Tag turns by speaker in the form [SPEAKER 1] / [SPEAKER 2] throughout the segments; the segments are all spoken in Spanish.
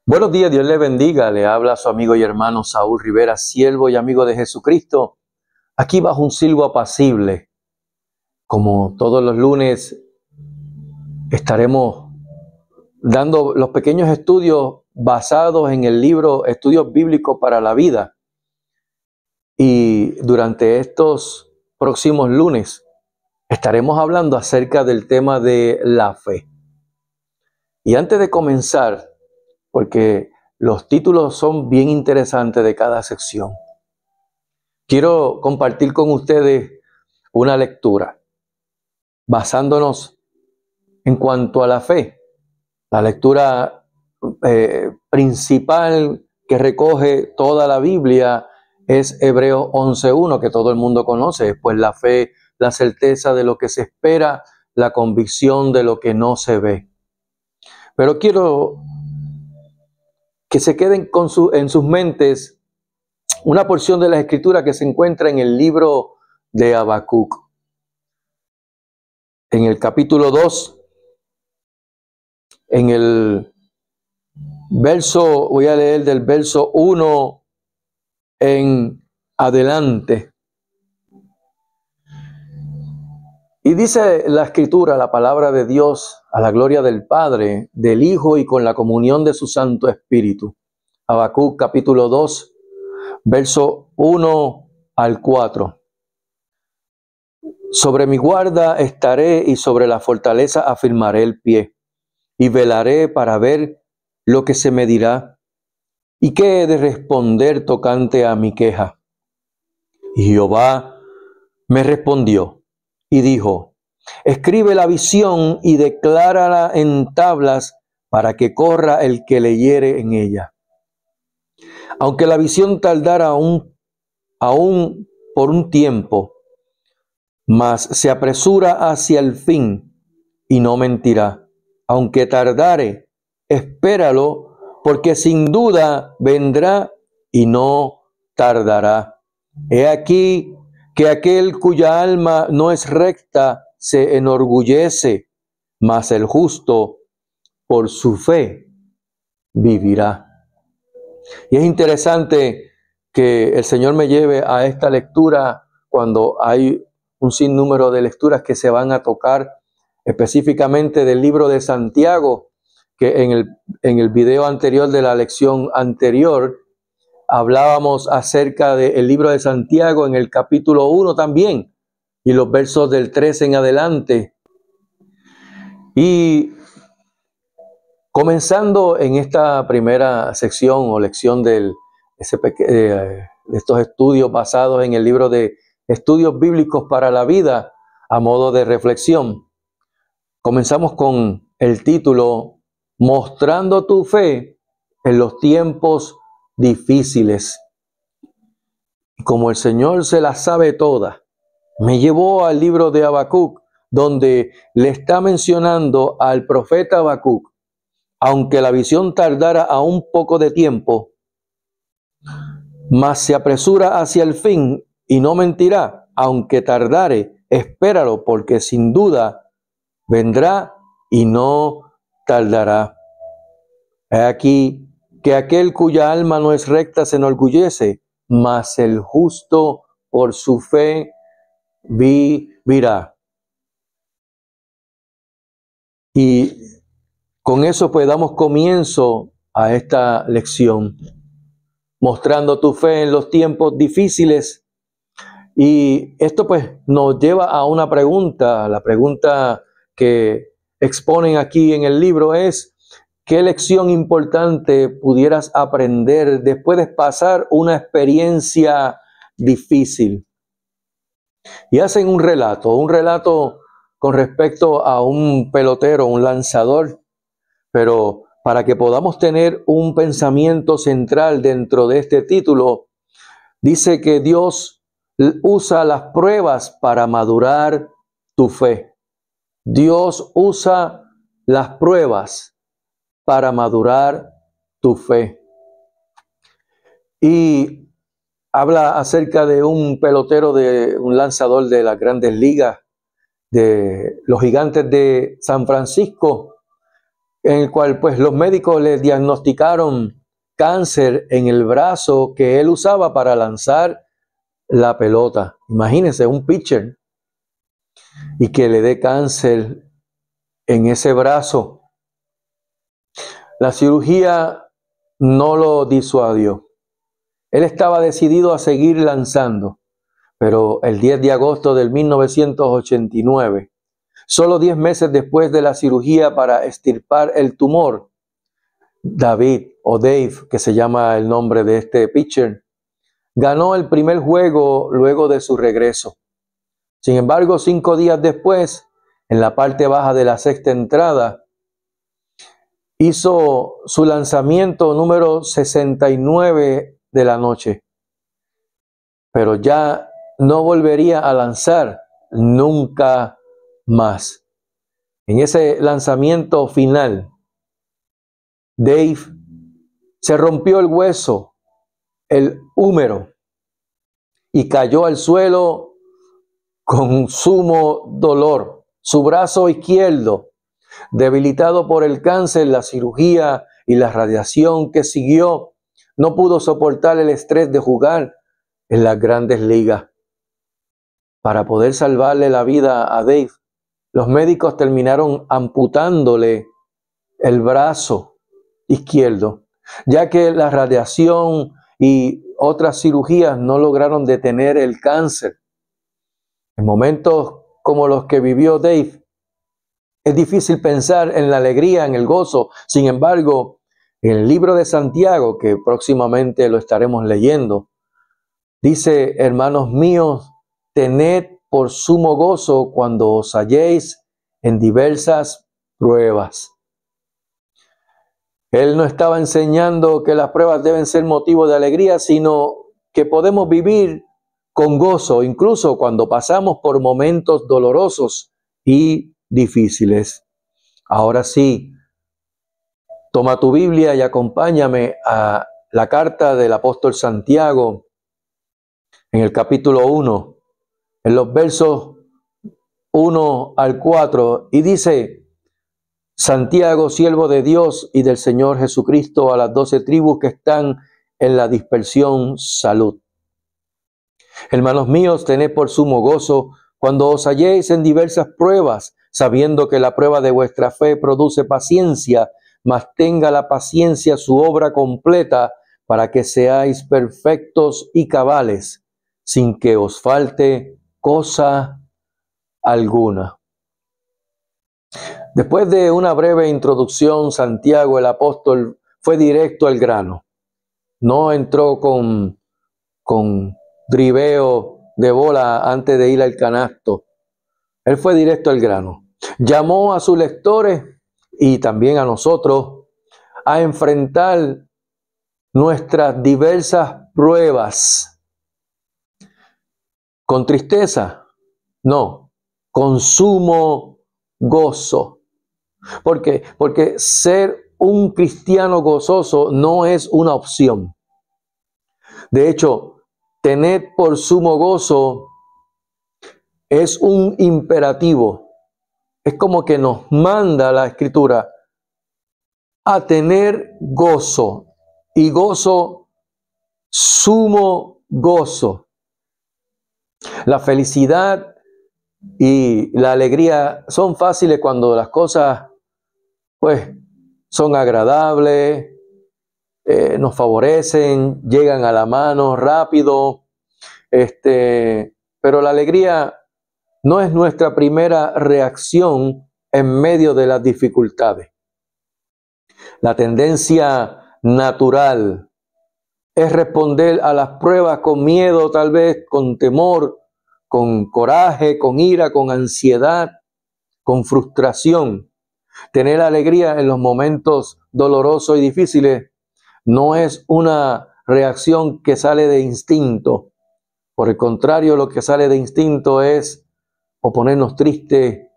[SPEAKER 1] Buenos días, Dios le bendiga. Le habla su amigo y hermano Saúl Rivera, siervo y amigo de Jesucristo, aquí bajo un silbo apacible. Como todos los lunes, estaremos dando los pequeños estudios basados en el libro Estudios Bíblicos para la Vida. Y durante estos próximos lunes estaremos hablando acerca del tema de la fe. Y antes de comenzar, porque los títulos son bien interesantes de cada sección, quiero compartir con ustedes una lectura basándonos en cuanto a la fe. La lectura principal que recoge toda la Biblia es Hebreos 11:1, que todo el mundo conoce. Pues la fe, la certeza de lo que se espera, la convicción de lo que no se ve. Pero quiero que se queden en sus mentes una porción de la Escritura que se encuentra en el libro de Habacuc. En el capítulo 2, en el verso, voy a leer del verso 1 en adelante. Y dice la Escritura, la palabra de Dios, a la gloria del Padre, del Hijo y con la comunión de su Santo Espíritu. Habacuc capítulo 2, verso 1 al 4. Sobre mi guarda estaré y sobre la fortaleza afirmaré el pie, y velaré para ver lo que se me dirá, y qué he de responder tocante a mi queja. Y Jehová me respondió y dijo: escribe la visión y declárala en tablas para que corra el que leyere en ella. Aunque la visión tardara aún por un tiempo, mas se apresura hacia el fin y no mentirá. Aunque tardare, espéralo, porque sin duda vendrá y no tardará. He aquí que aquel cuya alma no es recta se enorgullece, mas el justo por su fe vivirá. Y es interesante que el Señor me lleve a esta lectura cuando hay un sinnúmero de lecturas que se van a tocar específicamente del libro de Santiago, que en el video anterior de la lección anterior hablábamos acerca del libro de Santiago en el capítulo 1 también, y los versos del 3 en adelante. Y comenzando en esta primera sección o lección de estos estudios basados en el libro de Estudios Bíblicos para la Vida, a modo de reflexión, comenzamos con el título Mostrando tu fe en los tiempos difíciles. Y como el Señor se las sabe todas, me llevó al libro de Habacuc, donde le está mencionando al profeta Habacuc: aunque la visión tardara aún poco de tiempo, mas se apresura hacia el fin y no mentirá. Aunque tardare, espéralo, porque sin duda vendrá y no tardará. He aquí que aquel cuya alma no es recta se enorgullece, mas el justo por su fe vivirá. Y con eso pues damos comienzo a esta lección, mostrando tu fe en los tiempos difíciles. Y esto pues nos lleva a una pregunta. La pregunta que exponen aquí en el libro es: ¿qué lección importante pudieras aprender después de pasar una experiencia difícil? Y hacen un relato con respecto a un pelotero, un lanzador. Pero para que podamos tener un pensamiento central dentro de este título, dice que Dios usa las pruebas para madurar tu fe. Dios usa las pruebas para madurar tu fe. Y habla acerca de un pelotero, de un lanzador de las Grandes Ligas, de los Gigantes de San Francisco, en el cual pues los médicos le diagnosticaron cáncer en el brazo que él usaba para lanzar la pelota. Imagínense, un pitcher, y que le dé cáncer en ese brazo. La cirugía no lo disuadió. Él estaba decidido a seguir lanzando, pero el 10 de agosto del 1989, solo 10 meses después de la cirugía para extirpar el tumor, David, o Dave, que se llama el nombre de este pitcher, ganó el primer juego luego de su regreso. Sin embargo, 5 días después, en la parte baja de la sexta entrada, hizo su lanzamiento número 69 de la noche, pero ya no volvería a lanzar nunca más. En ese lanzamiento final, Dave se rompió el hueso, el húmero, y cayó al suelo con sumo dolor. Su brazo izquierdo, debilitado por el cáncer, la cirugía y la radiación que siguió, no pudo soportar el estrés de jugar en las grandes ligas. Para poder salvarle la vida a Dave, los médicos terminaron amputándole el brazo izquierdo, ya que la radiación y otras cirugías no lograron detener el cáncer. En momentos como los que vivió Dave, es difícil pensar en la alegría, en el gozo. Sin embargo, en el libro de Santiago, que próximamente lo estaremos leyendo, dice: hermanos míos, tened por sumo gozo cuando os halléis en diversas pruebas. Él no estaba enseñando que las pruebas deben ser motivo de alegría, sino que podemos vivir con gozo, incluso cuando pasamos por momentos dolorosos y difíciles. Ahora sí, toma tu Biblia y acompáñame a la carta del apóstol Santiago en el capítulo 1, en los versos 1 al 4, y dice: Santiago, siervo de Dios y del Señor Jesucristo, a las 12 tribus que están en la dispersión, salud. Hermanos míos, tened por sumo gozo cuando os halléis en diversas pruebas, sabiendo que la prueba de vuestra fe produce paciencia, mas tenga la paciencia su obra completa, para que seáis perfectos y cabales, sin que os falte cosa alguna. Después de una breve introducción, Santiago el apóstol fue directo al grano. No entró con dribeo de bola antes de ir al canasto. Él fue directo al grano. Llamó a sus lectores y también a nosotros a enfrentar nuestras diversas pruebas. ¿Con tristeza? No, con sumo gozo. ¿Por qué? Porque ser un cristiano gozoso no es una opción. De hecho, tened por sumo gozo es un imperativo. Es como que nos manda la Escritura a tener gozo, y gozo, sumo gozo. La felicidad y la alegría son fáciles cuando las cosas pues son agradables, nos favorecen, llegan a la mano rápido, pero la alegría no es nuestra primera reacción en medio de las dificultades. La tendencia natural es responder a las pruebas con miedo, tal vez con temor, con coraje, con ira, con ansiedad, con frustración. Tener alegría en los momentos dolorosos y difíciles no es una reacción que sale de instinto. Por el contrario, lo que sale de instinto es o ponernos tristes,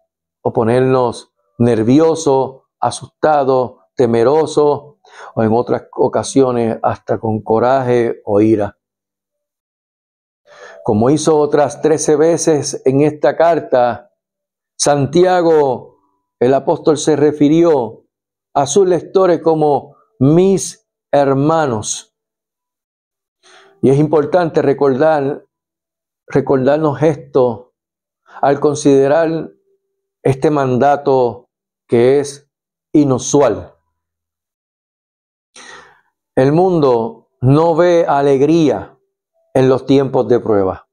[SPEAKER 1] o ponernos nerviosos, asustados, temerosos, o en otras ocasiones hasta con coraje o ira. Como hizo otras 13 veces en esta carta, Santiago, el apóstol, se refirió a sus lectores como mis hermanos. Y es importante recordarnos esto al considerar este mandato que es inusual. El mundo no ve alegría en los tiempos de prueba.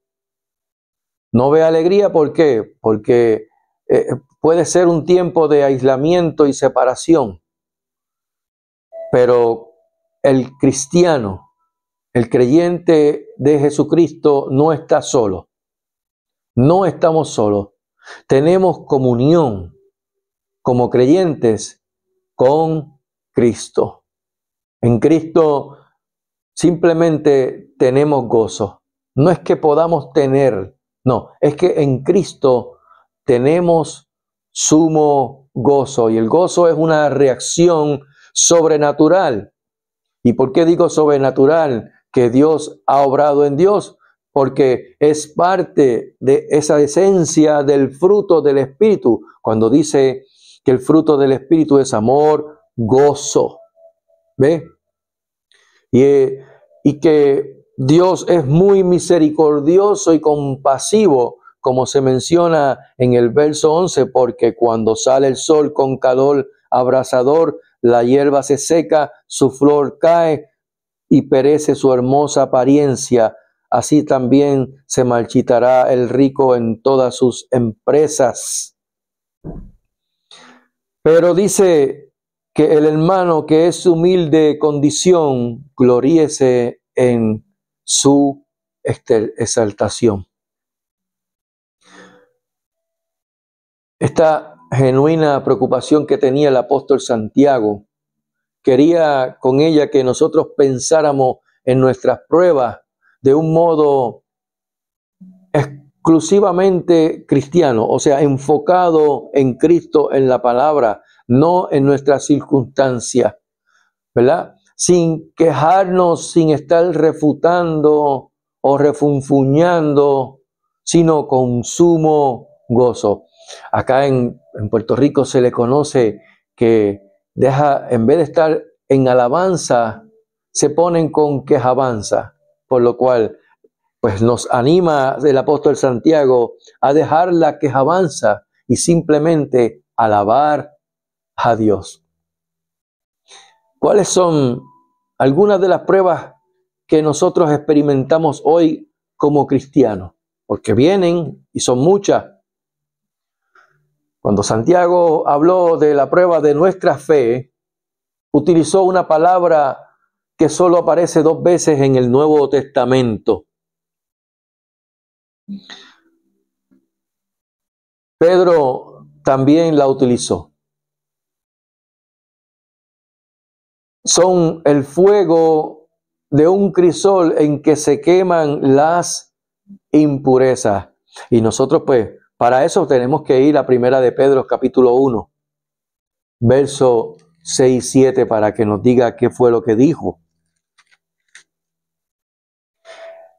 [SPEAKER 1] No ve alegría, ¿por qué? Porque puede ser un tiempo de aislamiento y separación. Pero el cristiano, el creyente de Jesucristo no está solo. No estamos solos. Tenemos comunión como creyentes con Cristo. En Cristo simplemente tenemos gozo. No es que podamos tener, no, es que en Cristo tenemos sumo gozo. Y el gozo es una reacción sobrenatural. ¿Y por qué digo sobrenatural? Que Dios ha obrado en Dios, porque es parte de esa esencia del fruto del Espíritu. Cuando dice que el fruto del Espíritu es amor, gozo. ¿Ve? Y que Dios es muy misericordioso y compasivo, como se menciona en el verso 11, porque cuando sale el sol con calor abrasador, la hierba se seca, su flor cae y perece su hermosa apariencia. Así también se marchitará el rico en todas sus empresas. Pero dice que el hermano que es humilde condición, gloríese en su exaltación. Esta genuina preocupación que tenía el apóstol Santiago, quería con ella que nosotros pensáramos en nuestras pruebas de un modo exclusivamente cristiano, o sea, enfocado en Cristo, en la palabra, no en nuestras circunstancias, ¿verdad? Sin quejarnos, sin estar refutando o refunfuñando, sino con sumo gozo. Acá en Puerto Rico se le conoce que en vez de estar en alabanza, se ponen con quejabanza, por lo cual pues nos anima el apóstol Santiago a dejar la quejabanza y simplemente alabar a Dios. ¿Cuáles son algunas de las pruebas que nosotros experimentamos hoy como cristianos? Porque vienen y son muchas. Cuando Santiago habló de la prueba de nuestra fe, utilizó una palabra que solo aparece 2 veces en el Nuevo Testamento. Pedro también la utilizó. Son el fuego de un crisol en que se queman las impurezas. Y nosotros pues, para eso tenemos que ir a Primera de Pedro capítulo 1, verso 6 y 7, para que nos diga qué fue lo que dijo.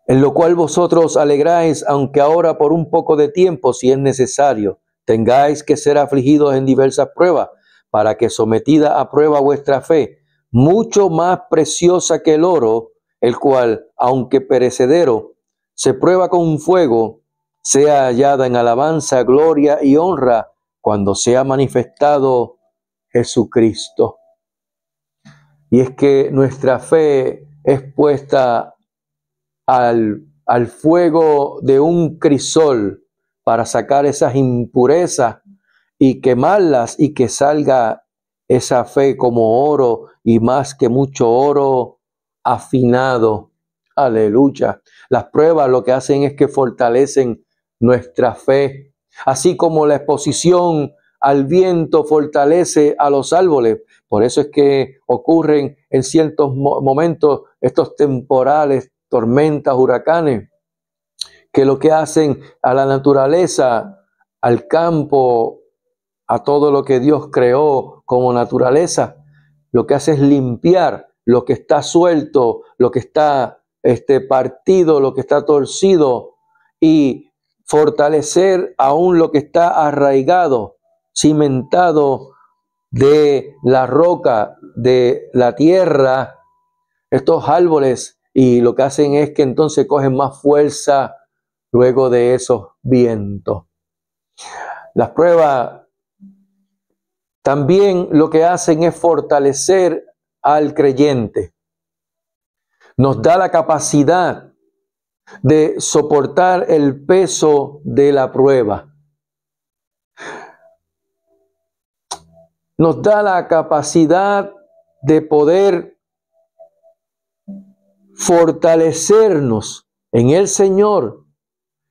[SPEAKER 1] En lo cual vosotros alegráis, aunque ahora por un poco de tiempo, si es necesario, tengáis que ser afligidos en diversas pruebas, para que sometida a prueba vuestra fe, mucho más preciosa que el oro, el cual, aunque perecedero, se prueba con fuego, sea hallada en alabanza, gloria y honra, cuando sea manifestado Jesucristo. Y es que nuestra fe es puesta al fuego de un crisol para sacar esas impurezas y quemarlas, y que salga esa fe como oro, y más que mucho oro afinado. Aleluya. Las pruebas lo que hacen es que fortalecen nuestra fe, así como la exposición al viento fortalece a los árboles. Por eso es que ocurren en ciertos momentos estos temporales, tormentas, huracanes, que lo que hacen a la naturaleza, al campo, a todo lo que Dios creó como naturaleza, lo que hace es limpiar lo que está suelto, lo que está partido, lo que está torcido, y fortalecer aún lo que está arraigado, cimentado de la roca, de la tierra, estos árboles, y lo que hacen es que entonces cogen más fuerza luego de esos vientos. Las pruebas también lo que hacen es fortalecer al creyente. Nos da la capacidad de soportar el peso de la prueba. Nos da la capacidad de poder fortalecernos en el Señor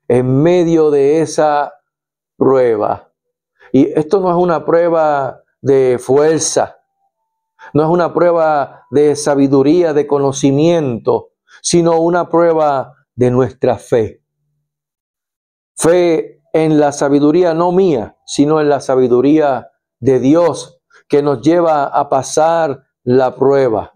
[SPEAKER 1] en medio de esa prueba. Y esto no es una prueba de fuerza, no es una prueba de sabiduría, de conocimiento, sino una prueba de nuestra fe. Fe en la sabiduría no mía, sino en la sabiduría de Dios, que nos lleva a pasar la prueba.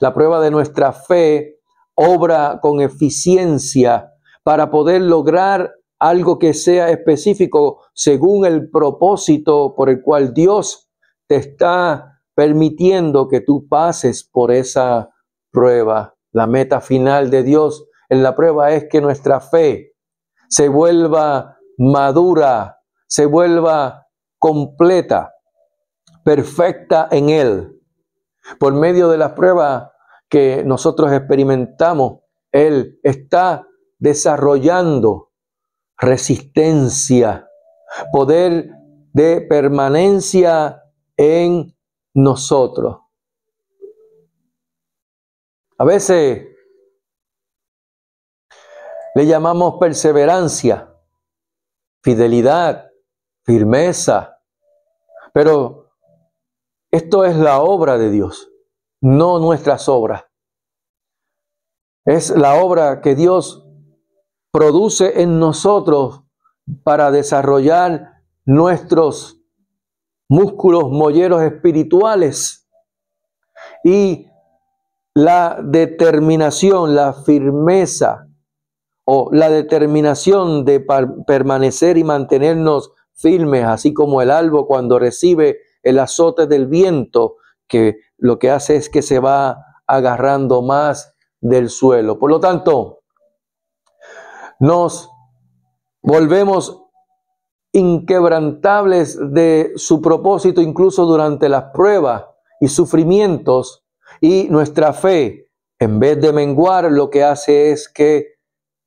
[SPEAKER 1] La prueba de nuestra fe obra con eficiencia para poder lograr algo que sea específico según el propósito por el cual Dios te está permitiendo que tú pases por esa prueba. La meta final de Dios en la prueba es que nuestra fe se vuelva madura, se vuelva completa, perfecta en Él. Por medio de las pruebas que nosotros experimentamos, Él está desarrollando resistencia, poder de permanencia en nosotros. A veces le llamamos perseverancia, fidelidad, firmeza, pero esto es la obra de Dios, no nuestras obras. Es la obra que Dios produce en nosotros para desarrollar nuestros músculos molleros espirituales y la determinación, la firmeza o la determinación de permanecer y mantenernos firmes, así como el árbol cuando recibe el azote del viento, que lo que hace es que se va agarrando más del suelo. Por lo tanto, nos volvemos inquebrantables de su propósito incluso durante las pruebas y sufrimientos, y nuestra fe, en vez de menguar, lo que hace es que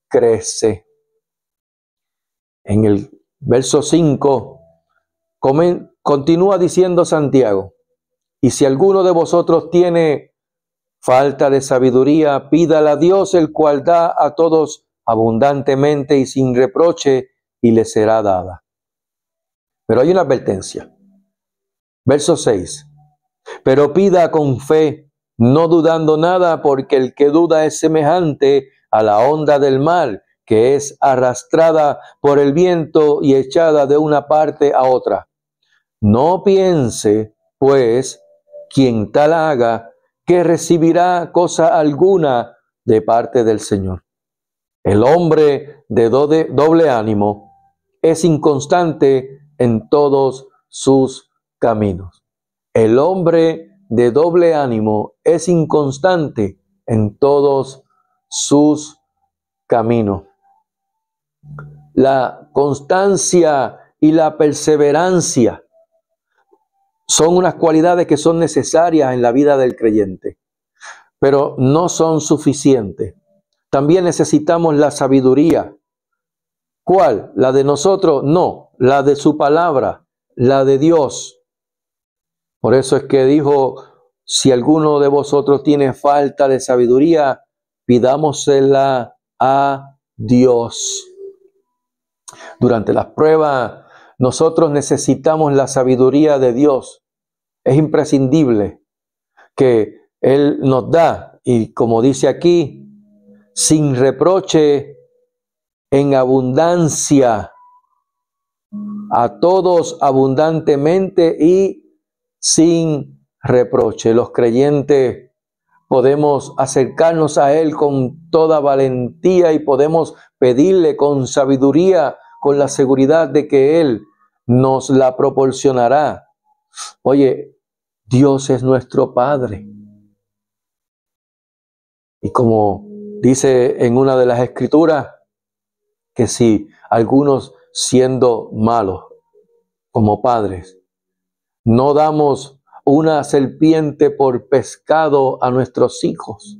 [SPEAKER 1] crece. En el verso 5 continúa diciendo Santiago: y si alguno de vosotros tiene falta de sabiduría, pídala a Dios, el cual da a todos abundantemente y sin reproche, y le será dada. Pero hay una advertencia. Verso 6. Pero pida con fe, no dudando nada, porque el que duda es semejante a la onda del mar, que es arrastrada por el viento y echada de una parte a otra. No piense, pues, quien tal haga, que recibirá cosa alguna de parte del Señor. El hombre de doble ánimo es inconstante en todos sus caminos. El hombre de doble ánimo es inconstante en todos sus caminos. La constancia y la perseverancia son unas cualidades que son necesarias en la vida del creyente, pero no son suficientes. También necesitamos la sabiduría. ¿Cuál? ¿La de nosotros? No, la de su palabra, la de Dios. Por eso es que dijo: si alguno de vosotros tiene falta de sabiduría, pidámosela a Dios. Durante las pruebas, nosotros necesitamos la sabiduría de Dios. Es imprescindible que Él nos da, y como dice aquí, sin reproche, en abundancia, a todos abundantemente y sin reproche. Los creyentes podemos acercarnos a Él con toda valentía y podemos pedirle con sabiduría, con la seguridad de que Él nos la proporcionará. Oye, Dios es nuestro Padre. Y como dice en una de las escrituras, que si algunos siendo malos como padres, no damos una serpiente por pescado a nuestros hijos,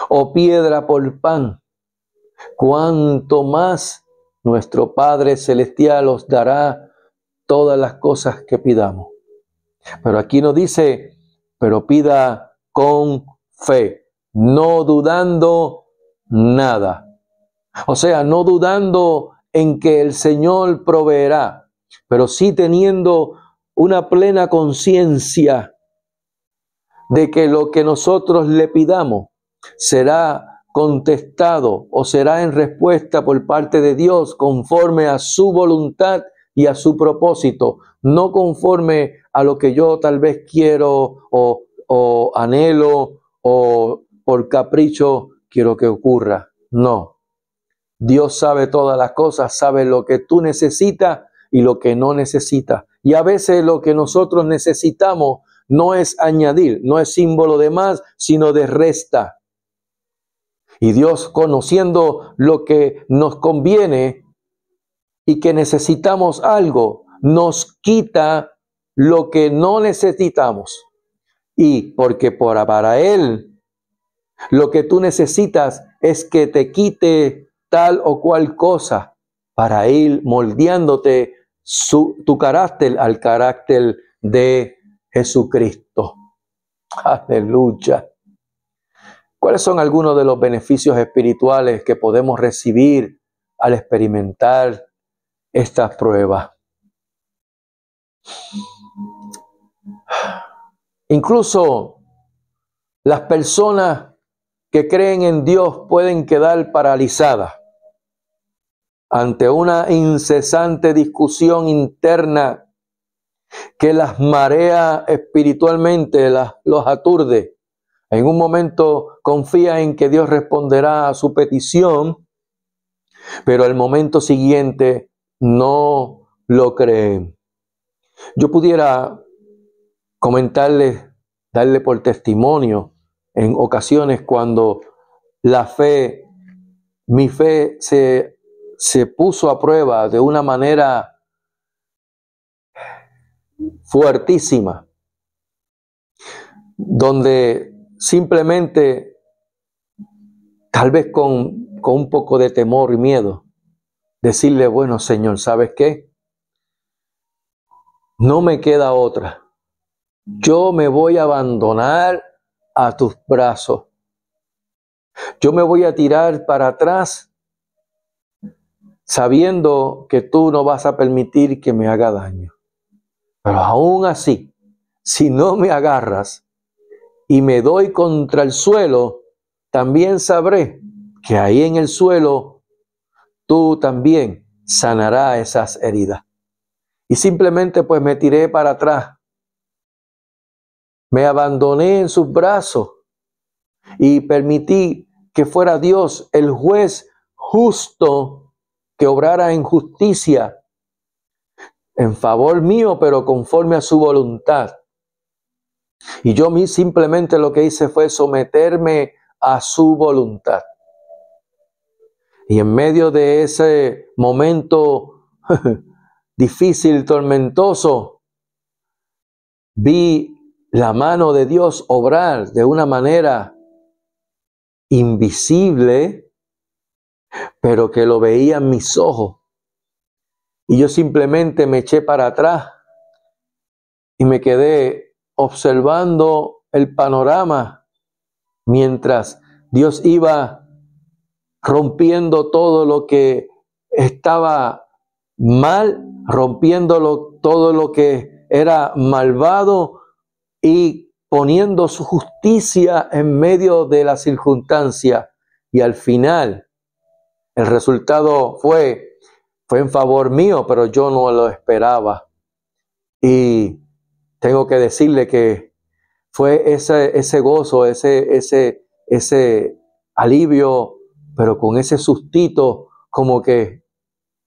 [SPEAKER 1] o piedra por pan, cuánto más nuestro Padre Celestial os dará todas las cosas que pidamos. Pero aquí nos dice, pero pida con fe, no dudando nada. O sea, no dudando en que el Señor proveerá, pero sí teniendo una plena conciencia de que lo que nosotros le pidamos será contestado o será en respuesta por parte de Dios conforme a su voluntad y a su propósito, no conforme a lo que yo tal vez quiero o anhelo o por capricho quiero que ocurra. No. Dios sabe todas las cosas, sabe lo que tú necesitas y lo que no necesitas. Y a veces lo que nosotros necesitamos no es añadir, no es símbolo de más, sino de resta. Y Dios, conociendo lo que nos conviene y que necesitamos algo, nos quita lo que no necesitamos. Y porque para Él lo que tú necesitas es que te quite tal o cual cosa para ir moldeándote tu carácter al carácter de Jesucristo. Aleluya. ¿Cuáles son algunos de los beneficios espirituales que podemos recibir al experimentar estas pruebas? Incluso las personas que creen en Dios pueden quedar paralizadas ante una incesante discusión interna que las marea espiritualmente, los aturde. En un momento confía en que Dios responderá a su petición, pero al momento siguiente no lo creen. Yo pudiera comentarles, darle por testimonio en ocasiones cuando mi fe se puso a prueba de una manera fuertísima, donde simplemente, tal vez con un poco de temor y miedo, decirle, bueno, Señor, ¿sabes qué? No me queda otra. Yo me voy a abandonar a tus brazos. Yo me voy a tirar para atrás sabiendo que tú no vas a permitir que me haga daño. Pero aún así, si no me agarras y me doy contra el suelo, también sabré que ahí en el suelo tú también sanarás esas heridas. Y simplemente pues me tiré para atrás. Me abandoné en sus brazos y permití que fuera Dios el juez justo que obrara en justicia en favor mío, pero conforme a su voluntad. Y yo simplemente lo que hice fue someterme a su voluntad. Y en medio de ese momento difícil, tormentoso, vi la mano de Dios obrar de una manera invisible, pero que lo veían mis ojos. Y yo simplemente me eché para atrás y me quedé observando el panorama mientras Dios iba rompiendo todo lo que estaba mal, rompiendo todo lo que era malvado y poniendo su justicia en medio de la circunstancia. Y al final, el resultado fue en favor mío, pero yo no lo esperaba. Y tengo que decirle que fue ese gozo, ese alivio, pero con ese sustito, como que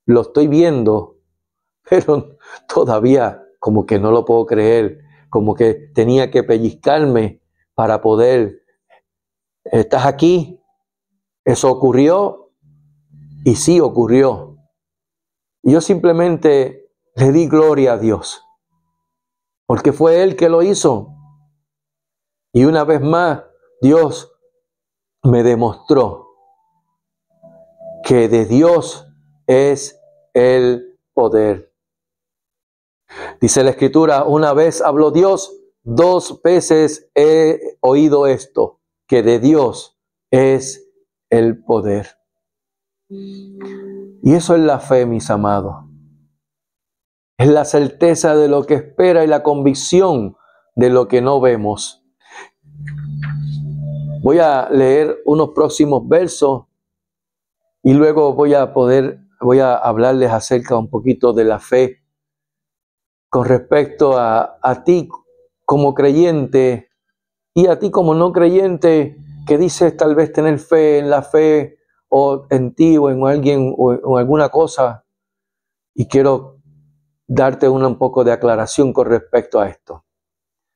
[SPEAKER 1] lo estoy viendo, pero todavía como que no lo puedo creer, como que tenía que pellizcarme para poder, ¿estás aquí? Eso ocurrió y sí ocurrió. Y yo simplemente le di gloria a Dios, porque fue Él que lo hizo. Y una vez más, Dios me demostró que de Dios es el poder. Dice la Escritura, una vez habló Dios, 2 veces he oído esto, que de Dios es el poder. Y eso es la fe, mis amados. Es la certeza de lo que espera y la convicción de lo que no vemos. Voy a leer unos próximos versos y luego voy a hablarles acerca un poquito de la fe con respecto a ti como creyente y a ti como no creyente que dices tal vez tener fe en la fe o en ti o en alguien o en alguna cosa. Y quiero darte un poco de aclaración con respecto a esto,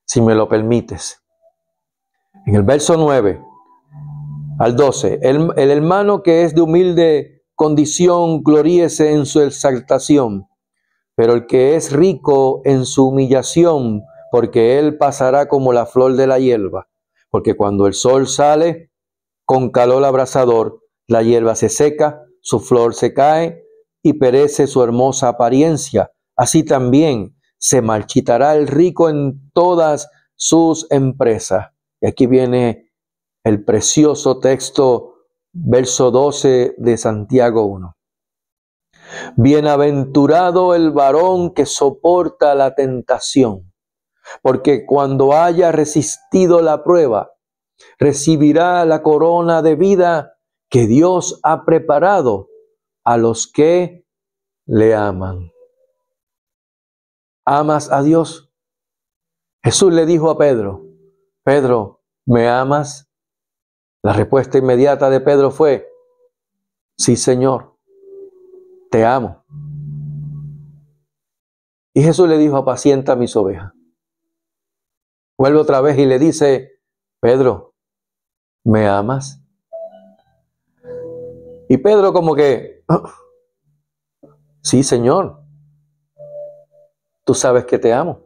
[SPEAKER 1] si me lo permites. En el verso 9 al 12, el hermano que es de humilde condición, gloríese en su exaltación, pero el que es rico en su humillación, porque él pasará como la flor de la hierba, porque cuando el sol sale con calor abrasador, la hierba se seca, su flor se cae y perece su hermosa apariencia. Así también se marchitará el rico en todas sus empresas. Y aquí viene el precioso texto, verso 12 de Santiago 1. Bienaventurado el varón que soporta la tentación, porque cuando haya resistido la prueba, recibirá la corona de vida que Dios ha preparado a los que le aman. ¿Amas a Dios? Jesús le dijo a Pedro, Pedro, ¿me amas? La respuesta inmediata de Pedro fue, sí, Señor, te amo. Y Jesús le dijo, apacienta mis ovejas. Vuelve otra vez y le dice, Pedro, ¿me amas? Y Pedro como que, sí, Señor, tú sabes que te amo.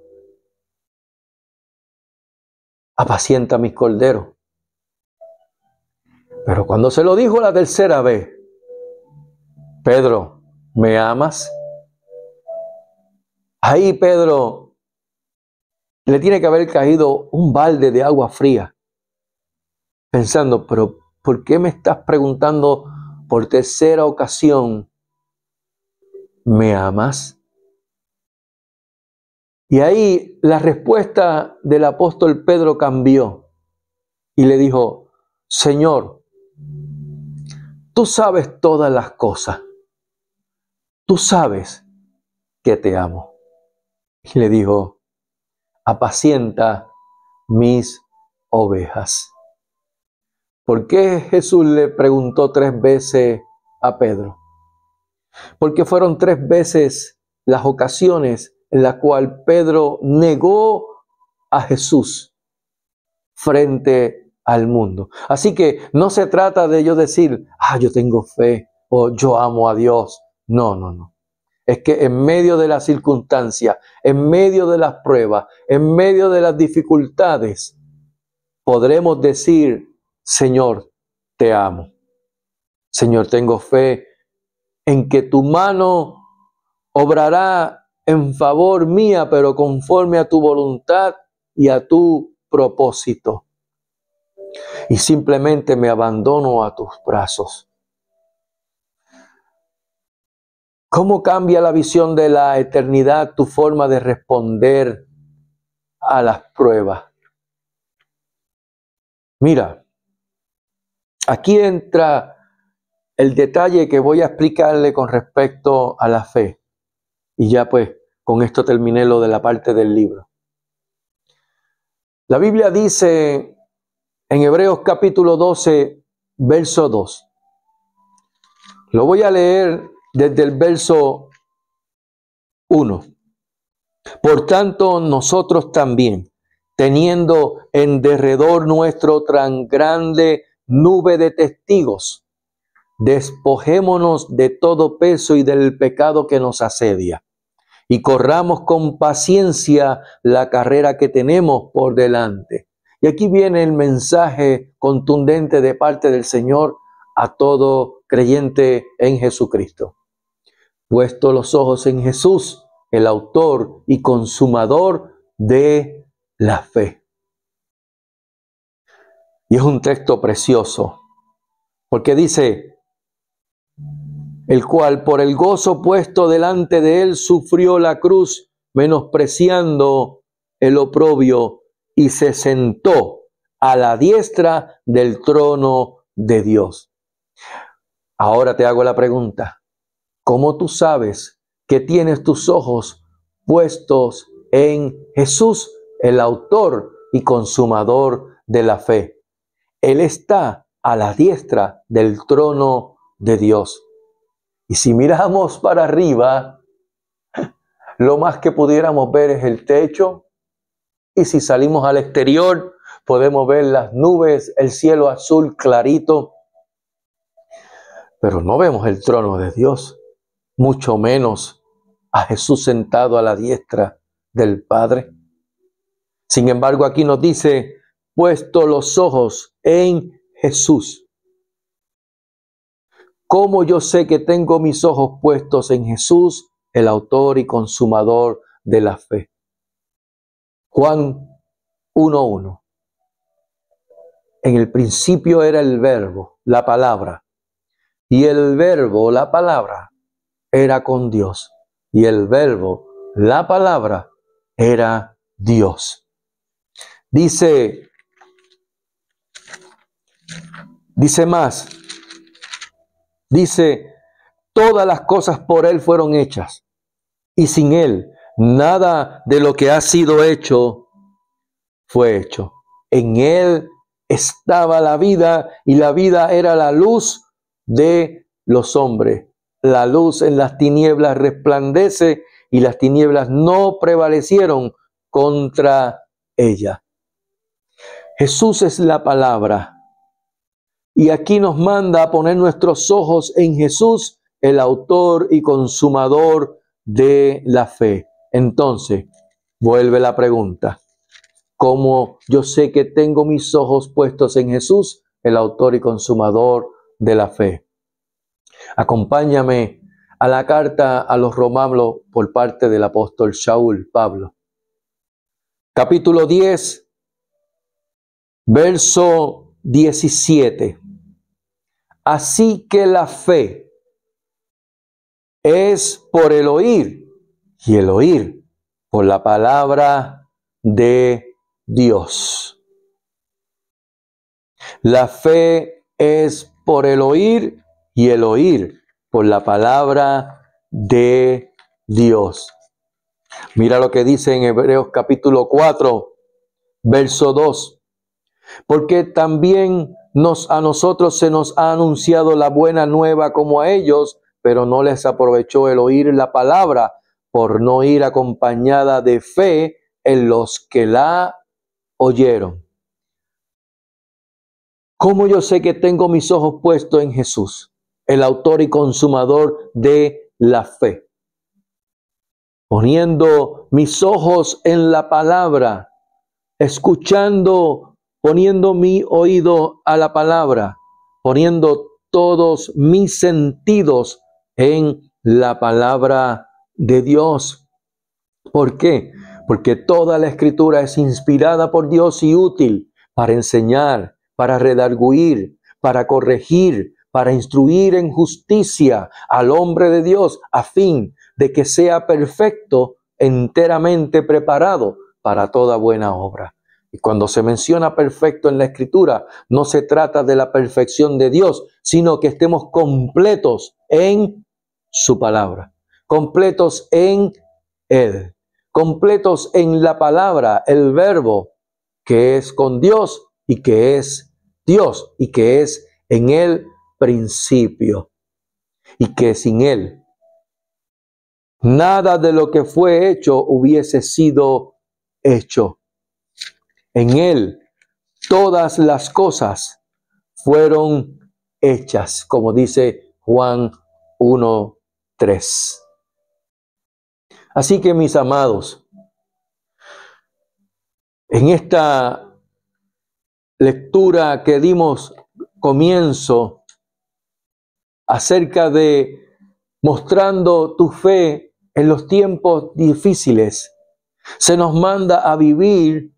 [SPEAKER 1] Apacienta mis corderos. Pero cuando se lo dijo la tercera vez, Pedro, ¿me amas? Ahí Pedro le tiene que haber caído un balde de agua fría, pensando, pero ¿por qué me estás preguntando por tercera ocasión, ¿me amas? Y ahí la respuesta del apóstol Pedro cambió y le dijo, Señor, tú sabes todas las cosas, tú sabes que te amo. Y le dijo, apacienta mis ovejas. ¿Por qué Jesús le preguntó 3 veces a Pedro? Porque fueron 3 veces las ocasiones en las cuales Pedro negó a Jesús frente al mundo. Así que no se trata de yo decir, yo tengo fe o yo amo a Dios. No, no, no. Es que en medio de las circunstancias, en medio de las pruebas, en medio de las dificultades, podremos decir, Señor, te amo. Señor, tengo fe en que tu mano obrará en favor mía, pero conforme a tu voluntad y a tu propósito. Y simplemente me abandono a tus brazos. ¿Cómo cambia la visión de la eternidad tu forma de responder a las pruebas? Mira, aquí entra el detalle que voy a explicarle con respecto a la fe. Y ya pues, con esto terminé lo de la parte del libro. La Biblia dice en Hebreos capítulo 12, verso 2. Lo voy a leer desde el verso 1. Por tanto, nosotros también, teniendo en derredor nuestro tan grande nube de testigos, despojémonos de todo peso y del pecado que nos asedia, y corramos con paciencia la carrera que tenemos por delante. Y aquí viene el mensaje contundente de parte del Señor a todo creyente en Jesucristo. Puesto los ojos en Jesús, el autor y consumador de la fe. Y es un texto precioso, porque dice, el cual por el gozo puesto delante de él sufrió la cruz, menospreciando el oprobio, y se sentó a la diestra del trono de Dios. Ahora te hago la pregunta, ¿cómo tú sabes que tienes tus ojos puestos en Jesús, el autor y consumador de la fe? Él está a la diestra del trono de Dios. Y si miramos para arriba, lo más que pudiéramos ver es el techo. Y si salimos al exterior, podemos ver las nubes, el cielo azul clarito. Pero no vemos el trono de Dios, mucho menos a Jesús sentado a la diestra del Padre. Sin embargo, aquí nos dice, puesto los ojos en Jesús. ¿Cómo yo sé que tengo mis ojos puestos en Jesús, el autor y consumador de la fe? Juan 1:1. En el principio era el verbo, la palabra, y el verbo, la palabra, era con Dios, y el verbo, la palabra, era Dios. Dice más, dice, todas las cosas por Él fueron hechas, y sin Él nada de lo que ha sido hecho fue hecho. En Él estaba la vida, y la vida era la luz de los hombres. La luz en las tinieblas resplandece, y las tinieblas no prevalecieron contra ella. Jesús es la palabra. Y aquí nos manda a poner nuestros ojos en Jesús, el autor y consumador de la fe. Entonces, vuelve la pregunta. ¿Cómo yo sé que tengo mis ojos puestos en Jesús, el autor y consumador de la fe? Acompáñame a la carta a los romanos por parte del apóstol Saúl Pablo. Capítulo 10, verso 17. Así que la fe es por el oír, y el oír por la palabra de Dios. La fe es por el oír, y el oír por la palabra de Dios. Mira lo que dice en Hebreos capítulo 4, verso 2. Porque también a nosotros se nos ha anunciado la buena nueva como a ellos, pero no les aprovechó el oír la palabra por no ir acompañada de fe en los que la oyeron. ¿Cómo yo sé que tengo mis ojos puestos en Jesús, el autor y consumador de la fe? Poniendo mis ojos en la palabra, escuchando, poniendo mi oído a la palabra, poniendo todos mis sentidos en la palabra de Dios. ¿Por qué? Porque toda la Escritura es inspirada por Dios y útil para enseñar, para redarguir, para corregir, para instruir en justicia al hombre de Dios, a fin de que sea perfecto, enteramente preparado para toda buena obra. Y cuando se menciona perfecto en la Escritura, no se trata de la perfección de Dios, sino que estemos completos en su palabra, completos en Él, completos en la palabra, el verbo, que es con Dios y que es Dios y que es en el principio y que sin Él nada de lo que fue hecho hubiese sido hecho. En Él todas las cosas fueron hechas, como dice Juan 1:3. Así que, mis amados, en esta lectura que dimos comienzo acerca de mostrando tu fe en los tiempos difíciles, se nos manda a vivir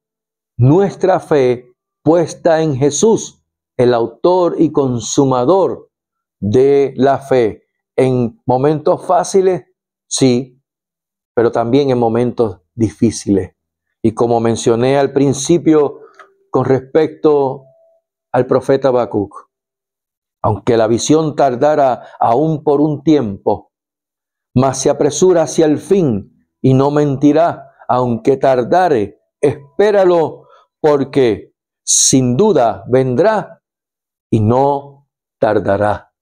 [SPEAKER 1] nuestra fe puesta en Jesús, el autor y consumador de la fe. En momentos fáciles, sí, pero también en momentos difíciles. Y como mencioné al principio con respecto al profeta Habacuc, aunque la visión tardara aún por un tiempo, mas se apresura hacia el fin y no mentirá, aunque tardare, espéralo, porque sin duda vendrá y no tardará.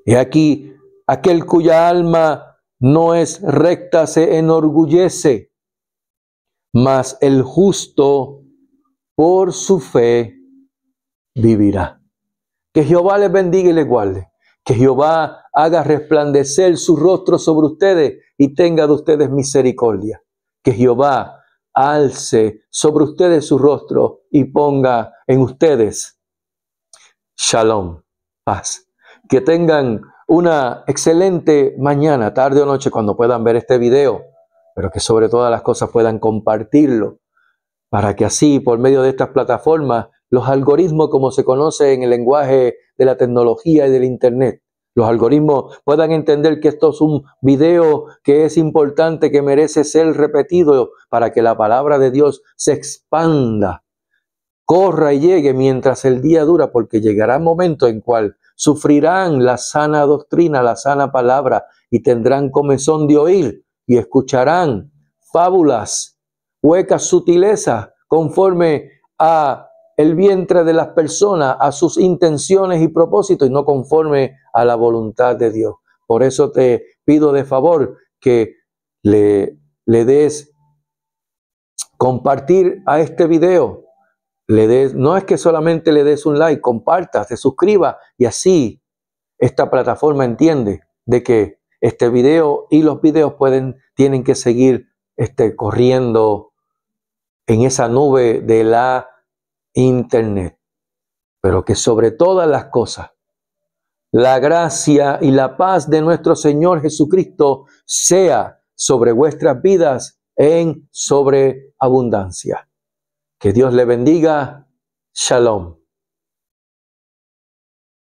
[SPEAKER 1] Y aquí, aquel cuya alma no es recta se enorgullece, mas el justo por su fe vivirá. Que Jehová les bendiga y les guarde. Que Jehová haga resplandecer su rostro sobre ustedes y tenga de ustedes misericordia. Que Jehová alce sobre ustedes su rostro y ponga en ustedes shalom, paz. Que tengan una excelente mañana, tarde o noche cuando puedan ver este video, pero que sobre todas las cosas puedan compartirlo para que así, por medio de estas plataformas, los algoritmos, como se conoce en el lenguaje de la tecnología y del internet, los algoritmos puedan entender que esto es un video que es importante, que merece ser repetido para que la palabra de Dios se expanda, corra y llegue mientras el día dura, porque llegará un momento en cual sufrirán la sana doctrina, la sana palabra, y tendrán comezón de oír y escucharán fábulas, huecas sutilezas, conforme a el vientre de las personas, a sus intenciones y propósitos, y no conforme a la voluntad de Dios. Por eso te pido de favor que le des compartir a este video. No es que solamente le des un like, comparta, se suscriba, y así esta plataforma entiende de que este video y los videos tienen que seguir corriendo en esa nube de la internet. Pero que sobre todas las cosas, la gracia y la paz de nuestro Señor Jesucristo sea sobre vuestras vidas en sobreabundancia. Que Dios le bendiga. Shalom.